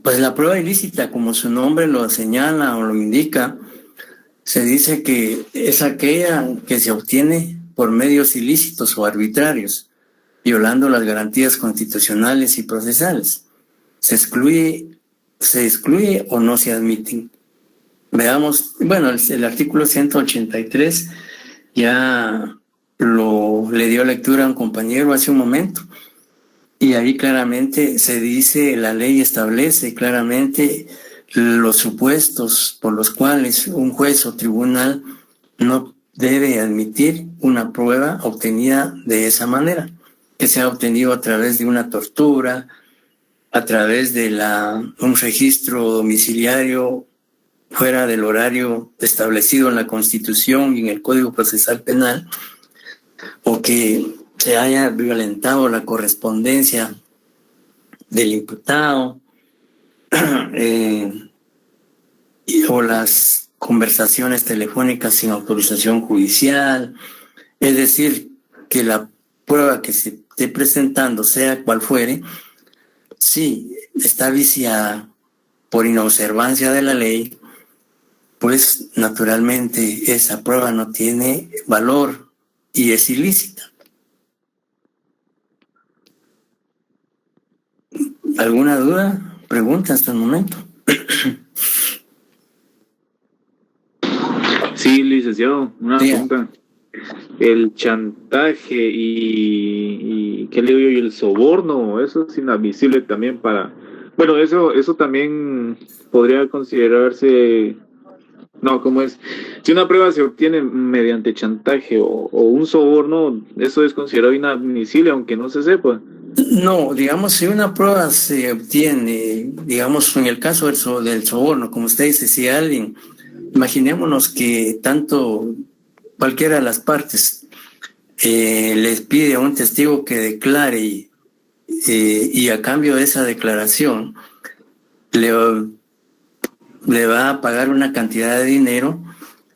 pues la prueba ilícita, como su nombre lo señala o lo indica, se dice que es aquella que se obtiene por medios ilícitos o arbitrarios, violando las garantías constitucionales y procesales. Se excluye o no se admiten. Veamos, bueno, el artículo 183 ya le dio lectura a un compañero hace un momento, y ahí claramente se dice, la ley establece claramente los supuestos por los cuales un juez o tribunal no debe admitir una prueba obtenida de esa manera, que sea obtenido a través de una tortura, a través de un registro domiciliario fuera del horario establecido en la Constitución y en el Código Procesal Penal, o que se haya violentado la correspondencia del imputado, o las conversaciones telefónicas sin autorización judicial. Es decir, que la prueba que se esté presentando, sea cual fuere, si está viciada por inobservancia de la ley, pues naturalmente esa prueba no tiene valor y es ilícita. ¿Alguna duda? ¿Pregunta hasta el momento? Sí, licenciado, una pregunta. El chantaje y ¿qué le digo yo? El soborno, eso es inadmisible también para... Bueno, eso también podría considerarse... No, ¿cómo es? Si una prueba se obtiene mediante chantaje o un soborno, eso es considerado inadmisible, aunque no se sepa. No, digamos, si una prueba se obtiene, digamos, en el caso del soborno, como usted dice, si alguien, imaginémonos que tanto cualquiera de las partes les pide a un testigo que declare y a cambio de esa declaración le va a pagar una cantidad de dinero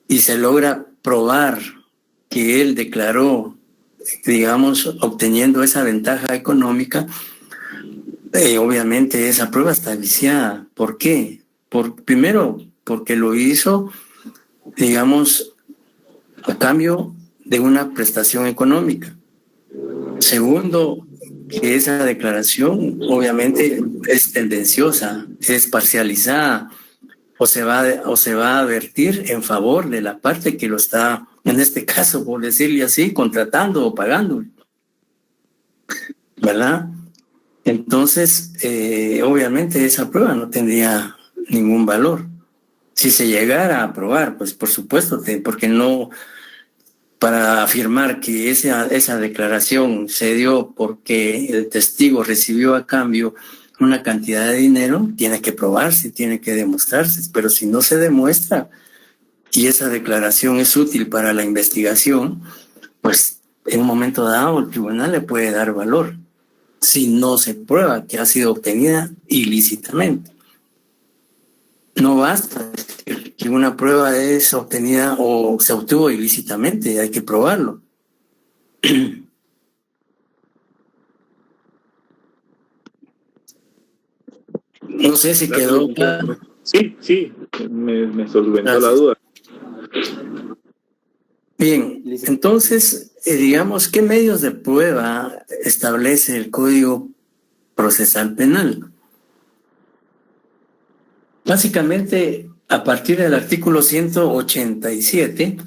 y se logra probar que él declaró, digamos, obteniendo esa ventaja económica, obviamente esa prueba está viciada. ¿Por qué? Primero, porque lo hizo, digamos, a cambio de una prestación económica. Segundo, que esa declaración obviamente es tendenciosa, es parcializada, o se va a advertir en favor de la parte que lo está, en este caso, por decirle así, contratando o pagando, ¿verdad? Entonces, obviamente esa prueba no tendría ningún valor. Si se llegara a aprobar, pues por supuesto, porque no, para afirmar que esa declaración se dio porque el testigo recibió a cambio una cantidad de dinero, tiene que probarse, tiene que demostrarse, pero si no se demuestra y esa declaración es útil para la investigación, pues en un momento dado el tribunal le puede dar valor, si no se prueba que ha sido obtenida ilícitamente. No basta decir que una prueba es obtenida o se obtuvo ilícitamente, hay que probarlo. No sé si quedó claro. Sí, me solventó la duda. Bien, entonces, digamos, ¿qué medios de prueba establece el Código Procesal Penal? Básicamente, a partir del artículo 187,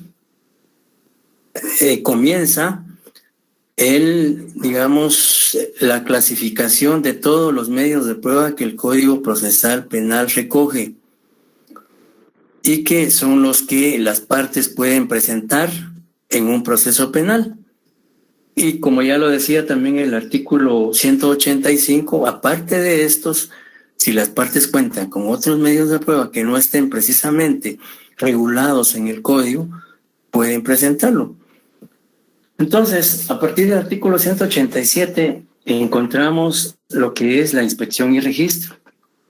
comienza digamos, la clasificación de todos los medios de prueba que el Código Procesal Penal recoge y que son los que las partes pueden presentar en un proceso penal. Y como ya lo decía también el artículo 185, aparte de estos, si las partes cuentan con otros medios de prueba que no estén precisamente regulados en el código, pueden presentarlo. Entonces, a partir del artículo 187 encontramos lo que es la inspección y registro,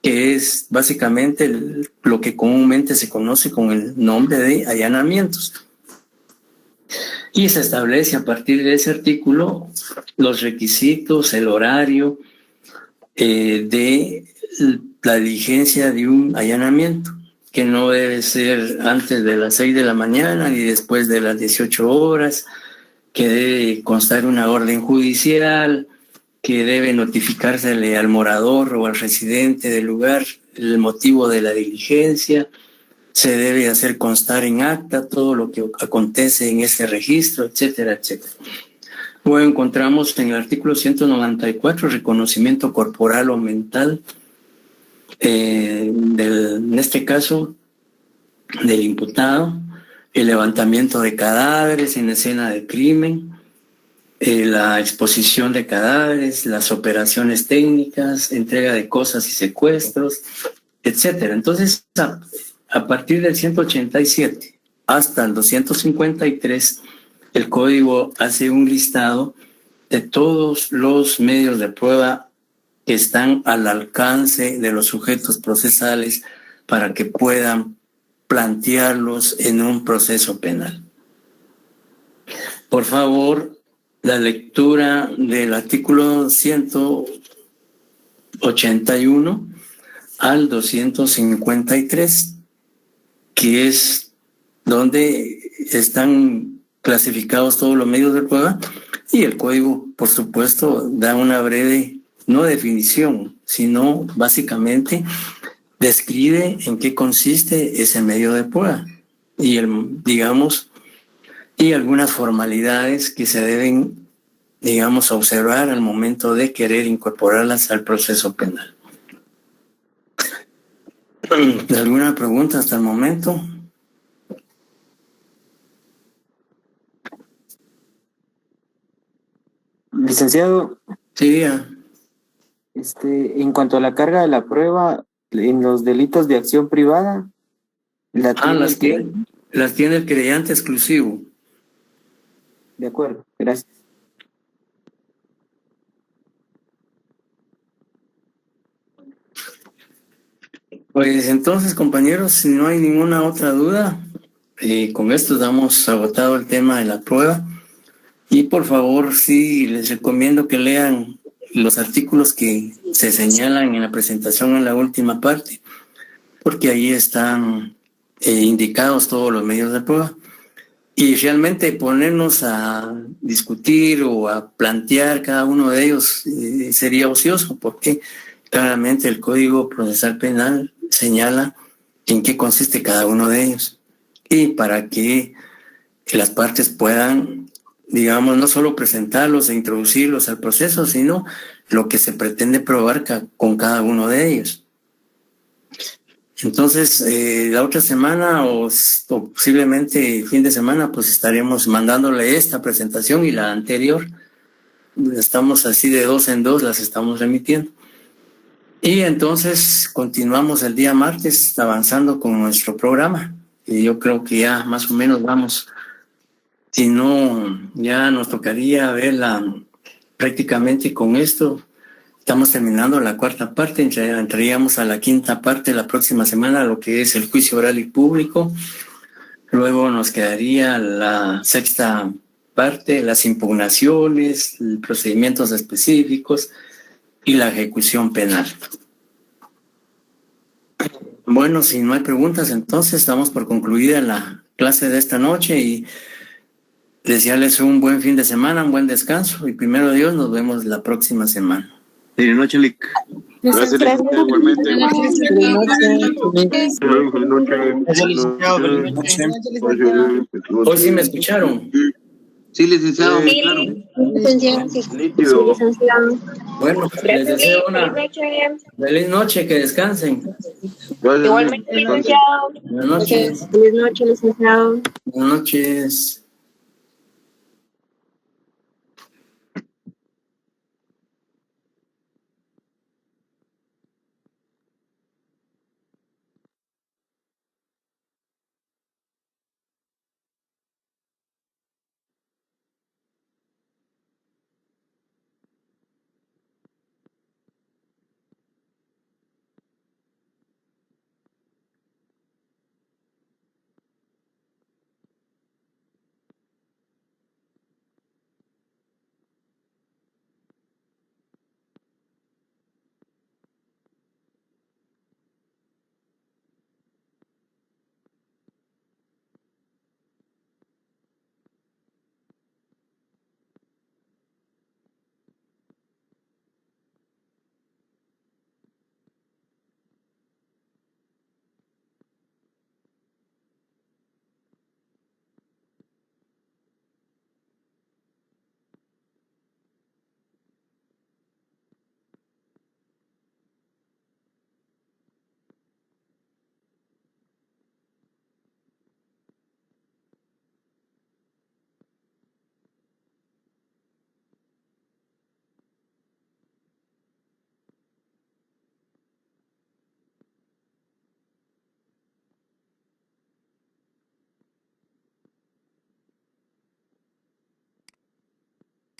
que es básicamente lo que comúnmente se conoce con el nombre de allanamientos. Y se establece a partir de ese artículo los requisitos, el horario de la diligencia de un allanamiento, que no debe ser antes de las 6 de la mañana ni después de las 18 horas, que debe constar una orden judicial, que debe notificársele al morador o al residente del lugar el motivo de la diligencia, se debe hacer constar en acta todo lo que acontece en ese registro, etcétera, etcétera. Luego encontramos en el artículo 194 reconocimiento corporal o mental, en este caso del imputado, el levantamiento de cadáveres en escena de crimen, la exposición de cadáveres, las operaciones técnicas, entrega de cosas y secuestros, etcétera. Entonces, a partir del 187 hasta el 253, el código hace un listado de todos los medios de prueba que están al alcance de los sujetos procesales para que puedan plantearlos en un proceso penal. Por favor, la lectura del artículo 181 al 253, que es donde están clasificados todos los medios de prueba, y el código, por supuesto, da una breve, no definición, sino básicamente describe en qué consiste ese medio de prueba y algunas formalidades que se deben digamos, observar al momento de querer incorporarlas al proceso penal. ¿Alguna pregunta hasta el momento? Licenciado, Sí, ya. en cuanto a la carga de la prueba en los delitos de acción privada, Las tiene el creyente exclusivo. De acuerdo, gracias. Pues entonces, compañeros, si no hay ninguna otra duda, con esto damos agotado el tema de la prueba. Y por favor, sí, les recomiendo que lean los artículos que se señalan en la presentación en la última parte, porque ahí están indicados todos los medios de prueba. Y realmente ponernos a discutir o a plantear cada uno de ellos sería ocioso, porque claramente el Código Procesal Penal señala en qué consiste cada uno de ellos. Y para que las partes puedan, digamos, no solo presentarlos e introducirlos al proceso, sino lo que se pretende probar con cada uno de ellos. Entonces, la otra semana o posiblemente fin de semana, pues estaremos mandándole esta presentación y la anterior. Estamos así de 2 en 2, las estamos remitiendo. Y entonces continuamos el día martes avanzando con nuestro programa. Y yo creo que ya más o menos vamos, si no, ya nos tocaría verla prácticamente con esto. Estamos terminando la 4ª parte, entraríamos a la 5ª parte la próxima semana, lo que es el juicio oral y público. Luego nos quedaría la 6ª parte, las impugnaciones, procedimientos específicos y la ejecución penal. Bueno, si no hay preguntas, entonces damos por concluida la clase de esta noche y desearles un buen fin de semana, un buen descanso y primero Dios nos vemos la próxima semana. Buenas noches, Lic. Gracias, licenciado, igualmente. Hoy sí me escucharon. Sí, licenciado, claro. Nítido. Bueno, les deseo una feliz noche, que descansen. Igualmente, licenciado. Buenas noches. Feliz noche, licenciado. Buenas noches.